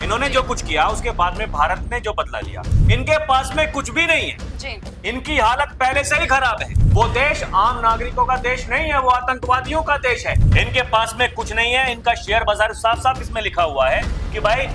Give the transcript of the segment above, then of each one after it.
इन्होंने जो कुछ किया उसके बाद में भारत ने जो बदला लिया, इनके पास में कुछ भी नहीं है जी। इनकी हालत पहले से ही खराब है। वो देश आम नागरिकों का देश नहीं है, वो आतंकवादियों का देश है। इनके पास में कुछ नहीं है। इनका शेयर बाजार साफ साफ इसमें लिखा हुआ है कि भाई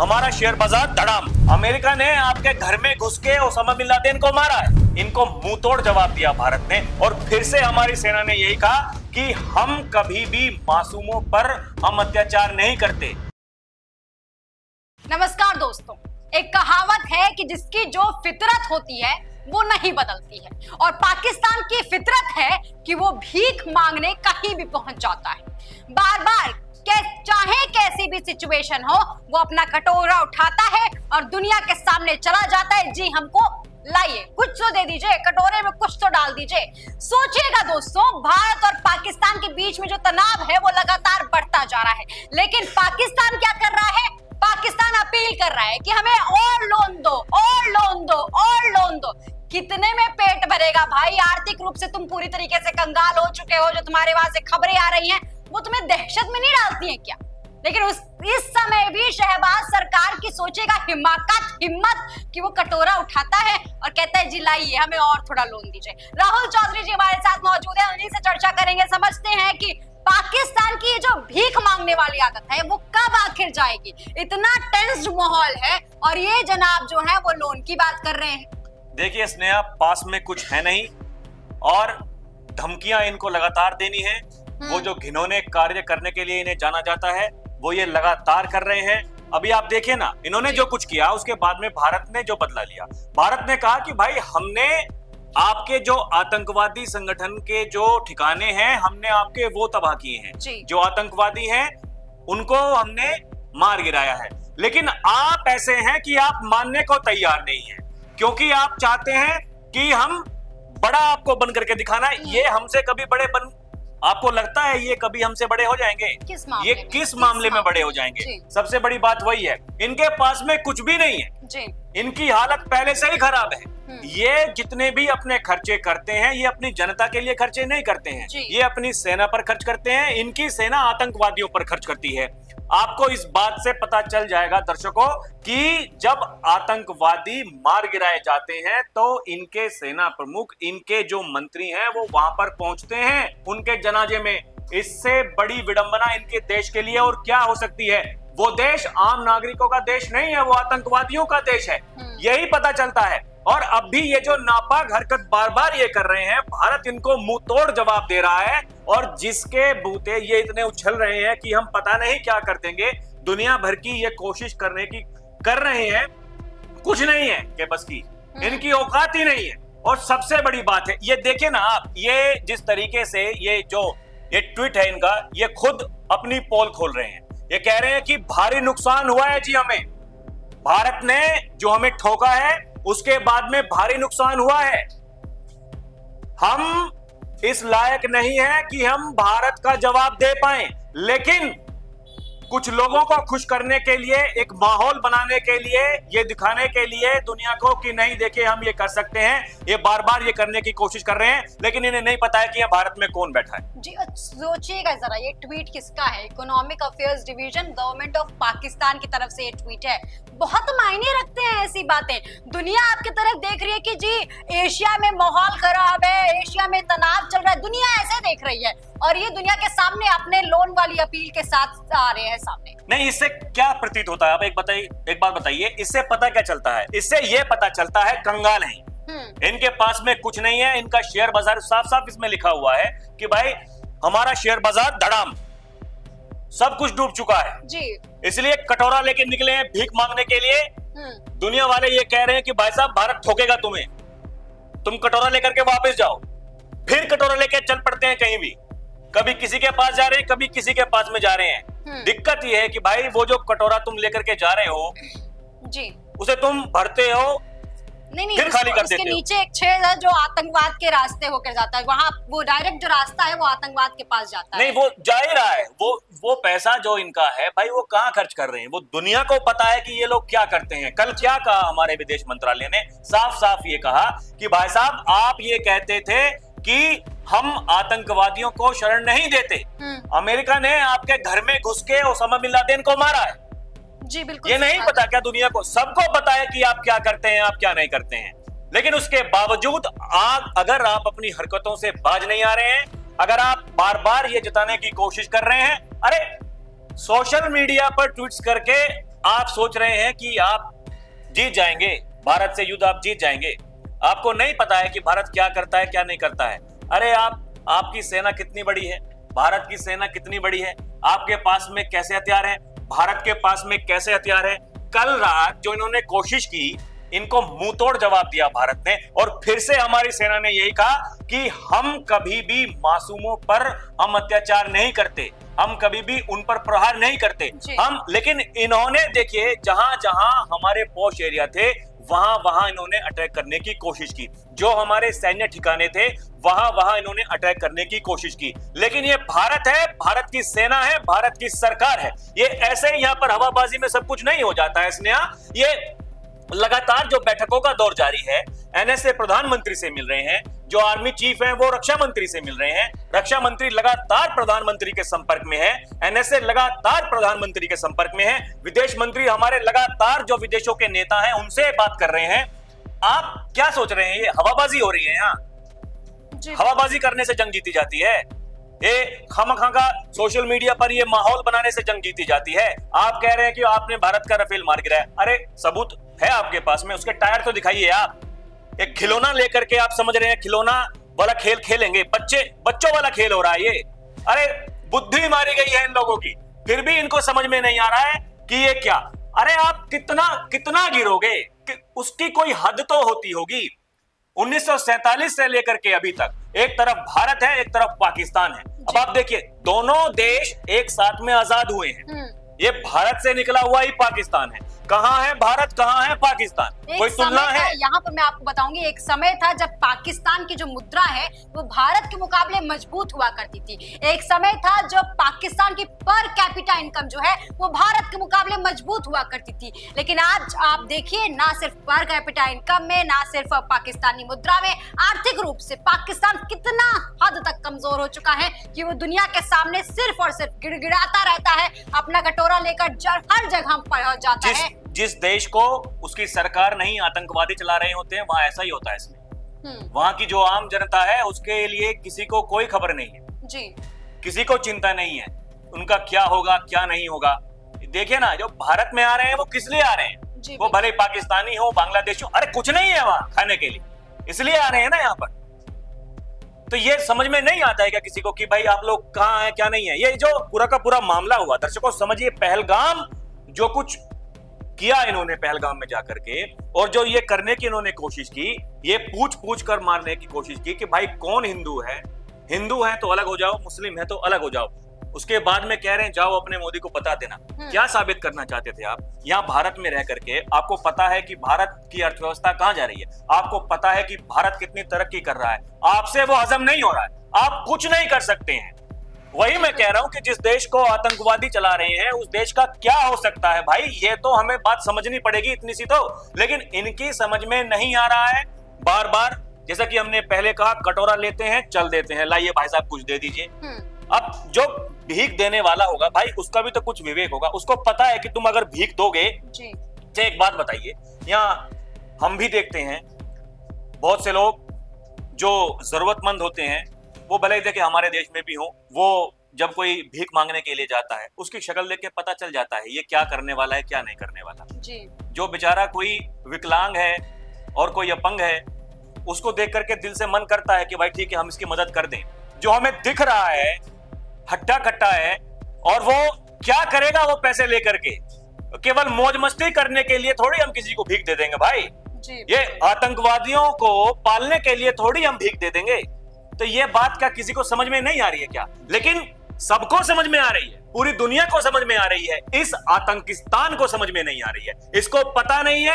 हमारा शेयर बाजार धड़ाम। अमेरिका ने आपके घर में घुस के ओसामा बिन लादेन को मारा है। इनको मुंह तोड़ जवाब दिया भारत ने, और फिर से हमारी सेना ने यही कहा कि हम कभी भी मासूमों पर हम अत्याचार नहीं करते। नमस्कार दोस्तों, एक कहावत है कि जिसकी जो फितरत होती है वो नहीं बदलती है, और पाकिस्तान की फितरत है कि वो भीख मांगने कहीं भी पहुंच जाता है। बार बार चाहे कैसी भी सिचुएशन हो, वो अपना कटोरा उठाता है और दुनिया के सामने चला जाता है, जी हमको लाइए, कुछ तो दे दीजिए, कटोरे में कुछ तो डाल दीजिए। सोचिएगा दोस्तों, भारत और पाकिस्तान के बीच में जो तनाव है वो लगातार बढ़ता जा रहा है, लेकिन पाकिस्तान क्या कर रहा है? पाकिस्तान अपील कर रहा है कि हमें और लोन दो, और लोन दो, और लोन दो। कितने में पेट भरेगा भाई? आर्थिक रूप से तुम पूरी तरीके से कंगाल हो चुके हो। जो तुम्हारे वहां से खबरें आ रही हैं वो तुम्हें दहशत में नहीं डालती हैं क्या? लेकिन इस समय भी शहबाज सरकार की सोचेगा हिम्मत कि वो कटोरा उठाता है और कहता है जी लाइए, हमें और थोड़ा लोन दीजिए। राहुल चौधरी जी हमारे साथ मौजूद है, उन्हीं से चर्चा करेंगे। समझते हैं कि पाकिस्तान की जो भीख मांगने वाली आदत है वो कब आखिर जाएगी। इतना टेंस्ड माहौल है और ये जनाब जो है वो लोन की बात कर रहे हैं। देखिए स्नेहा, पास में कुछ है नहीं और धमकियां इनको लगातार देनी है। वो जो घिनौने कार्य करने के लिए इन्हें जाना जाता है वो ये लगातार कर रहे हैं। अभी आप देखिए ना, इन्होंने जो कुछ किया उसके बाद में भारत ने जो बदला लिया। भारत ने कहा कि भाई हमने आपके जो आतंकवादी संगठन के जो ठिकाने हैं हमने आपके वो तबाह किए हैं, जो आतंकवादी हैं उनको हमने मार गिराया है। लेकिन आप ऐसे हैं कि आप मानने को तैयार नहीं है, क्योंकि आप चाहते हैं कि हम बड़ा आपको बन करके दिखाना। ये हमसे कभी बड़े बन, आपको लगता है ये कभी हमसे बड़े हो जाएंगे? ये किस मामले में बड़े हो जाएंगे? सबसे बड़ी बात वही है, इनके पास में कुछ भी नहीं है। इनकी हालत पहले से ही खराब है। ये जितने भी अपने खर्चे करते हैं ये अपनी जनता के लिए खर्चे नहीं करते हैं, ये अपनी सेना पर खर्च करते हैं। इनकी सेना आतंकवादियों पर खर्च करती है। आपको इस बात से पता चल जाएगा दर्शकों कि जब आतंकवादी मार गिराए जाते हैं तो इनके सेना प्रमुख, इनके जो मंत्री हैं वो वहां पर पहुंचते हैं उनके जनाजे में। इससे बड़ी विडंबना इनके देश के लिए और क्या हो सकती है? वो देश आम नागरिकों का देश नहीं है, वो आतंकवादियों का देश है, यही पता चलता है। और अब भी ये जो नापाक हरकत बार बार ये कर रहे हैं, भारत इनको मुंह तोड़ जवाब दे रहा है। और जिसके बूते ये इतने उछल रहे हैं कि हम पता नहीं क्या कर देंगे, दुनिया भर की ये कोशिश करने की कर रहे हैं, कुछ नहीं है कि बस की, इनकी औकात ही नहीं है। और सबसे बड़ी बात है, ये देखे ना आप, ये जिस तरीके से ये ट्वीट है इनका, ये खुद अपनी पोल खोल रहे हैं। ये कह रहे हैं कि भारी नुकसान हुआ है जी हमें, भारत ने जो हमें ठोका है उसके बाद में भारी नुकसान हुआ है। हम इस लायक नहीं है कि हम भारत का जवाब दे पाएं, लेकिन कुछ लोगों को खुश करने के लिए, एक माहौल बनाने के लिए, ये दिखाने के लिए दुनिया को कि नहीं देखिए हम ये कर सकते हैं, ये बार बार ये करने की कोशिश कर रहे हैं। लेकिन इन्हें नहीं पता है कि ये भारत में कौन बैठा है। जी सोचिएगा जरा, ये ट्वीट किसका है? Economic affairs division government of Pakistan की तरफ से ये ट्वीट है। बहुत मायने रखते हैं ऐसी बातें। दुनिया आपकी तरफ देख रही है कि जी एशिया में माहौल खराब है, एशिया में तनाव चल रहा है, दुनिया ऐसे देख रही है, और ये दुनिया के सामने अपने लोन वाली अपील के साथ आ रहे हैं सामने। नहीं, इससे क्या प्रतीत होता है? आप एक बात बताइए, इससे पता क्या चलता है? इससे ये पता चलता है कंगाल हैं, इनके पास में कुछ नहीं है। इनका शेयर बाजार साफ साफ इसमें लिखा हुआ है कि भाई हमारा शेयर बाजार धड़ाम, सब कुछ डूब चुका है जी। इसलिए कटोरा लेके निकले हैं भीख मांगने के लिए। दुनिया वाले ये कह रहे हैं कि भाई साहब भारत ठोकेगा तुम्हें, तुम कटोरा लेकर के वापस जाओ। फिर कटोरा लेके चल पड़ते हैं कहीं भी, कभी किसी के पास जा रहे हैं, कभी किसी के पास में जा रहे हैं। दिक्कत यह है कि भाई वो जो कटोरा तुम लेकर के जा रहे हो जी, उसे तुम भरते हो, नहीं फिर खाली कर देते हो। उसके नीचे एक छेद है जो आतंकवाद के रास्ते होकर जाता है, वहां वो डायरेक्ट जो रास्ता है वो आतंकवाद के पास जाता है। नहीं, वो जा ही रहा है। वो पैसा जो इनका है भाई, वो कहाँ खर्च कर रहे हैं? वो दुनिया को पता है कि ये लोग क्या करते हैं। कल क्या कहा हमारे विदेश मंत्रालय ने? साफ साफ ये कहा कि भाई साहब आप ये कहते थे कि हम आतंकवादियों को शरण नहीं देते। अमेरिका ने आपके घर में घुस के ओसामा बिन लादेन को मारा है। जी बिल्कुल। ये नहीं पता क्या दुनिया को? सबको पता है कि आप क्या करते हैं, आप क्या नहीं करते हैं, लेकिन उसके बावजूद अगर आप अपनी हरकतों से बाज नहीं आ रहे हैं, अगर आप बार बार ये जताने की कोशिश कर रहे हैं, अरे सोशल मीडिया पर ट्वीट्स करके आप सोच रहे हैं कि आप जीत जाएंगे, भारत से युद्ध आप जीत जाएंगे। आपको नहीं पता है कि भारत क्या करता है, क्या नहीं करता है। अरे आपकी सेना कितनी बड़ी है, भारत की सेना कितनी बड़ी है, आपके पास में कैसे हथियार हैं, भारत के पास में कैसे हथियार है। कल रात जो इन्होंने कोशिश की, इनको मुंह तोड़ जवाब दिया भारत ने, और फिर से हमारी सेना ने यही कहा कि हम कभी भी मासूमों पर हम अत्याचार नहीं करते, हम कभी भी उन पर प्रहार नहीं करते हम। लेकिन इन्होंने देखिए जहां जहां हमारे पोस्ट एरिया थे वहां वहां इन्होंने अटैक करने की कोशिश की, जो हमारे सैन्य ठिकाने थे वहां वहां इन्होंने अटैक करने की कोशिश की। लेकिन ये भारत है, भारत की सेना है, भारत की सरकार है। ये ऐसे ही यहाँ पर हवाबाजी में सब कुछ नहीं हो जाता है स्नेहा। ये लगातार जो बैठकों का दौर जारी है, एनएसए प्रधानमंत्री से मिल रहे हैं, जो आर्मी चीफ हैं वो रक्षा मंत्री से मिल रहे हैं, रक्षा मंत्री लगातार प्रधानमंत्री के संपर्क में है, एनएसए लगातार प्रधानमंत्री के संपर्क में है, विदेश मंत्री हमारे लगातार जो विदेशों के नेता हैं उनसे बात कर रहे हैं। आप क्या सोच रहे हैं? ये हवाबाजी हो रही है यहाँ, हवाबाजी करने से जंग जीती जाती है। ये खामखा सोशल मीडिया पर ये माहौल बनाने से जंग जीती जाती है। आप कह रहे हैं कि आपने भारत का राफेल मार गिराया, अरे सबूत है आपके पास में, उसके टायर तो दिखाइए। आप एक खिलौना लेकर के आप समझ रहे हैं खिलौना वाला खेल खेलेंगे, बच्चों वाला खेल हो रहा है ये। अरे बुद्धि मारी गई है इन लोगों की, फिर भी इनको समझ में नहीं आ रहा है कि ये क्या। अरे आप कितना गिरोगे, उसकी कोई हद तो होती होगी। 1947 से लेकर के अभी तक एक तरफ भारत है, एक तरफ पाकिस्तान है। अब आप देखिए दोनों देश एक साथ में आजाद हुए हैं, ये भारत से निकला हुआ ही पाकिस्तान है। कहां है भारत, कहां है पाकिस्तान? कोई तुलना है? यहाँ पर मैं आपको बताऊंगी, एक समय था जब पाकिस्तान की जो मुद्रा है वो भारत के मुकाबले मजबूत हुआ करती थी। एक समय था जब पाकिस्तान की पर कैपिटा इनकम जो है वो भारत के मुकाबले मजबूत हुआ करती थी। लेकिन आज आप देखिए, ना सिर्फ पर कैपिटा इनकम में, ना सिर्फ पाकिस्तानी मुद्रा में, आर्थिक रूप से पाकिस्तान कितना हद तक कमजोर हो चुका है कि वो दुनिया के सामने सिर्फ और सिर्फ गिड़गिड़ाता रहता है, अपना कटोरा लेकर हर जगह पहुंच जाता है। जिस देश को उसकी सरकार नहीं आतंकवादी चला रहे होते हैं वहां ऐसा ही होता है। इसमें वहां की जो आम जनता है उसके लिए किसी को कोई खबर नहीं है जी, किसी को चिंता नहीं है उनका क्या होगा क्या नहीं होगा। देखिए ना, जो भारत में आ रहे हैं वो किस लिए आ रहे हैं? वो भले पाकिस्तानी हो, बांग्लादेशी हो, अरे कुछ नहीं है वहां खाने के लिए, इसलिए आ रहे हैं ना यहाँ पर। तो ये समझ में नहीं आता है क्या किसी को कि भाई आप लोग कहाँ हैं क्या नहीं है। ये जो पूरा का पूरा मामला हुआ, दर्शकों समझिए, पहलगाम जो कुछ किया इन्होंने पहलगाम में जाकर के, और जो ये करने की इन्होंने कोशिश की, ये पूछ कर मारने की कोशिश की कि भाई कौन हिंदू है तो अलग हो जाओ, मुस्लिम है तो अलग हो जाओ। उसके बाद में कह रहे हैं जाओ अपने मोदी को बता देना। क्या साबित करना चाहते थे आप? यहाँ भारत में रह करके आपको पता है कि भारत की अर्थव्यवस्था कहाँ जा रही है, आपको पता है कि भारत कितनी तरक्की कर रहा है, आपसे वो हजम नहीं हो रहा है, आप कुछ नहीं कर सकते हैं। वही मैं कह रहा हूं कि जिस देश को आतंकवादी चला रहे हैं उस देश का क्या हो सकता है भाई, ये तो हमें बात समझनी पड़ेगी इतनी सी तो। लेकिन इनकी समझ में नहीं आ रहा है। बार बार जैसा कि हमने पहले कहा, कटोरा लेते हैं चल देते हैं, लाइए भाई साहब कुछ दे दीजिए। अब जो भीख देने वाला होगा भाई उसका भी तो कुछ विवेक होगा, उसको पता है कि तुम अगर भीख दोगे। एक बात बताइए, यहाँ हम भी देखते हैं बहुत से लोग जो जरूरतमंद होते हैं, वो भले ही देखे हमारे देश में भी हो, वो जब कोई भीख मांगने के लिए जाता है उसकी शक्ल देख के पता चल जाता है ये क्या करने वाला है क्या नहीं करने वाला जी। जो बेचारा कोई विकलांग है और कोई अपंग है, उसको देख करके दिल से मन करता है कि भाई ठीक है हम इसकी मदद कर दें। जो हमें दिख रहा है हट्टा कट्टा है, और वो क्या करेगा वो पैसे लेकर के, केवल मौज मस्ती करने के लिए थोड़ी हम किसी को भीख दे देंगे भाई जी। ये आतंकवादियों को पालने के लिए थोड़ी हम भीख दे देंगे। तो ये बात क्या किसी को समझ में नहीं आ रही है क्या? लेकिन सबको समझ में आ रही है, पूरी दुनिया को समझ में आ रही है, इस आतंकिस्तान को समझ में नहीं आ रही है। इसको पता नहीं है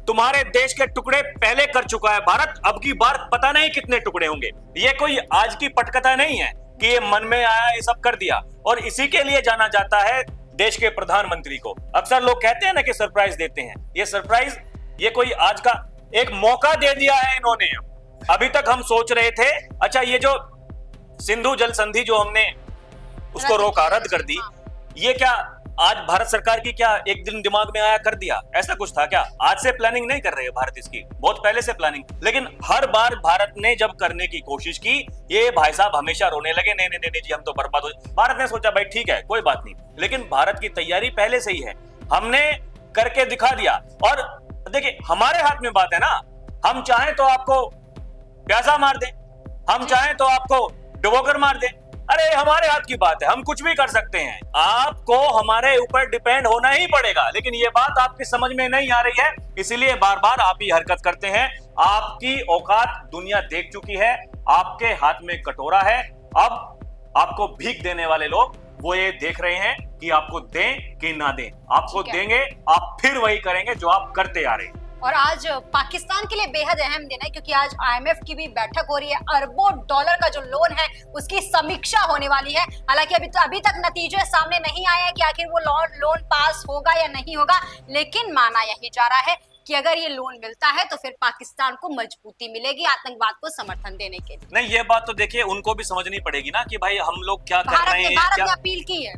तुम्हारे देश के टुकड़े पहले कर चुका है भारत, अब की बार पता नहीं कितने टुकड़े होंगे। ये कोई आज की पटकथा नहीं है कि ये मन में आया ये सब कर दिया, और इसी के लिए जाना जाता है देश के प्रधानमंत्री को। अक्सर लोग कहते हैं ना कि सरप्राइज देते हैं, ये सरप्राइज ये कोई आज का एक मौका दे दिया है इन्होंने। अभी तक हम सोच रहे थे अच्छा ये जो सिंधु जल संधि जो हमने उसको रोका, रद्द कर दी, ये क्या आज भारत सरकार की क्या एक दिन दिमाग में आया कर दिया, ऐसा कुछ था क्या? आज से प्लानिंग नहीं कर रहे है भारत इसकी, बहुत पहले से प्लानिंग। लेकिन हर बार भारत ने जब करने की कोशिश की, ये भाई साहब हमेशा रोने लगे, नहीं नहीं नहीं जी हम तो बर्बाद हो। भारत ने सोचा भाई ठीक है कोई बात नहीं, लेकिन भारत की तैयारी पहले से ही है, हमने करके दिखा दिया। और देखिए हमारे हाथ में बात है ना, हम चाहें तो आपको प्यासा मार दें, हम चाहें तो आपको डुबोकर मार दें, अरे हमारे हाथ की बात है, हम कुछ भी कर सकते हैं। आपको हमारे ऊपर डिपेंड होना ही पड़ेगा, लेकिन ये बात आपकी समझ में नहीं आ रही है, इसीलिए बार बार आप ही हरकत करते हैं। आपकी औकात दुनिया देख चुकी है, आपके हाथ में कटोरा है, अब आपको भीख देने वाले लोग वो ये देख रहे हैं कि आपको दें कि ना दें। आपको देंगे, आप फिर वही करेंगे जो आप करते आ रहे हैं। और आज पाकिस्तान के लिए बेहद अहम दिन है, क्योंकि आज IMF की भी बैठक हो रही है। अरबों डॉलर का जो लोन है उसकी समीक्षा होने वाली है। हालांकि अभी तक नतीजे सामने नहीं आए हैं कि आखिर वो लोन पास होगा या नहीं होगा, लेकिन माना यही जा रहा है कि अगर ये लोन मिलता है तो फिर पाकिस्तान को मजबूती मिलेगी आतंकवाद को समर्थन देने के लिए। नहीं, ये बात तो देखिए उनको भी समझनी पड़ेगी ना कि भाई हम लोग क्या कर रहे हैं। भारत ने अपील की है,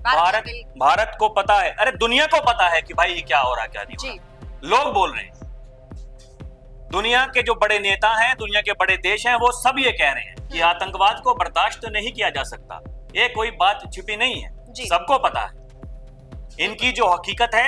भारत को पता है, अरे दुनिया को पता है कि भाई क्या हो रहा क्या नहीं हो रहा। लोग बोल रहे हैं, दुनिया के जो बड़े नेता हैं, दुनिया के बड़े देश हैं, वो सब ये कह रहे हैं कि आतंकवाद को बर्दाश्त नहीं किया जा सकता। ये कोई बात छिपी नहीं है, सबको पता है। इनकी जो हकीकत है,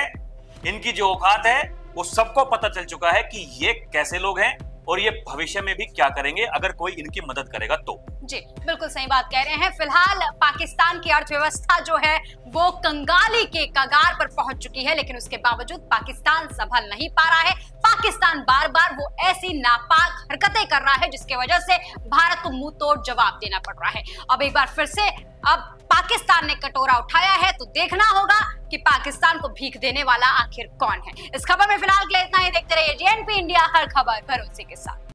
इनकी जो औकात है, वो सबको पता चल चुका है कि ये कैसे लोग हैं और ये भविष्य में भी क्या करेंगे अगर कोई इनकी मदद करेगा तो। जी बिल्कुल सही बात कह रहे हैं। फिलहाल पाकिस्तान की अर्थव्यवस्था जो है वो कंगाली के कगार पर पहुंच चुकी है, लेकिन उसके बावजूद पाकिस्तान संभल नहीं पा रहा है। पाकिस्तान बार बार वो ऐसी नापाक हरकतें कर रहा है जिसकी वजह से भारत को मुंह तोड़ जवाब देना पड़ रहा है। अब एक बार फिर से अब पाकिस्तान ने कटोरा उठाया है, तो देखना होगा कि पाकिस्तान को भीख देने वाला आखिर कौन है। इस खबर में फिलहाल के लिए इतना ही। देखते रहिए JNP इंडिया, हर खबर भरोसे के साथ।